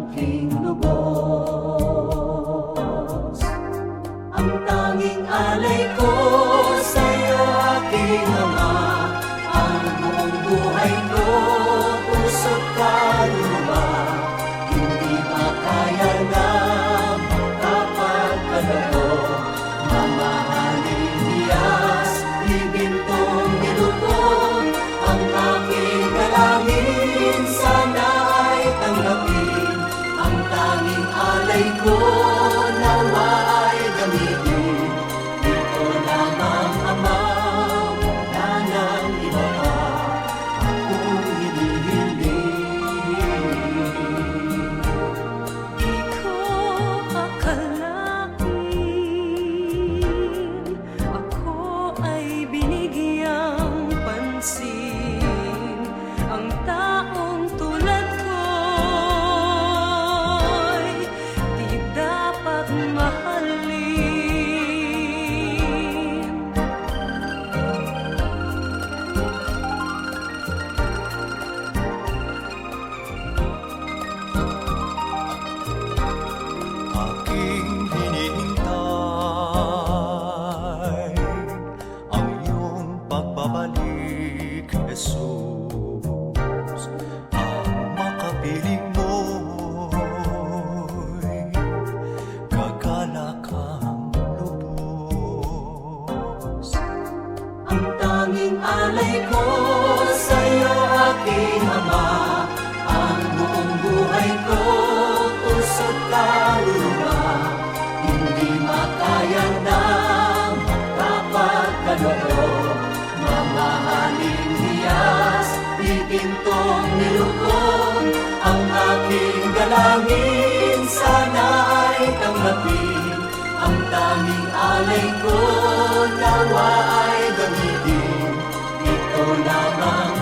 aking lubos. Ang tanging alay ko sa'yo, aking Ama, ang buong buhay ko, puso't kaluluwa, hindi makaya na makapagkaloob. Mamahaling Diyos, ibintong nilubog, ang aking dalangin sana ay tanggapin. Ang tanging alay ko nawa ay gamitin. Ito lamang, Ama, wala nang iba pa akong hinihiling. Ikaw akalain, ako ay binigyang pansin. Ang taong tulad ko'y di dapat mahalin. Aking hinihintay ang iyong pagbabalik, Jesus. Ang makapiling mo'y kagalakang lubos. Ang tanging alay ko sa'yo, aking Ama, ang buong buhay ko, puso't kaluluwa, hindi makaya na makapagkaloob. Mamahaling Diyos, ibintong nilubog, ang aking dalangin sana ay tanggapin. Ang tanging alay ko nawa ay gamitin. Ito lamang,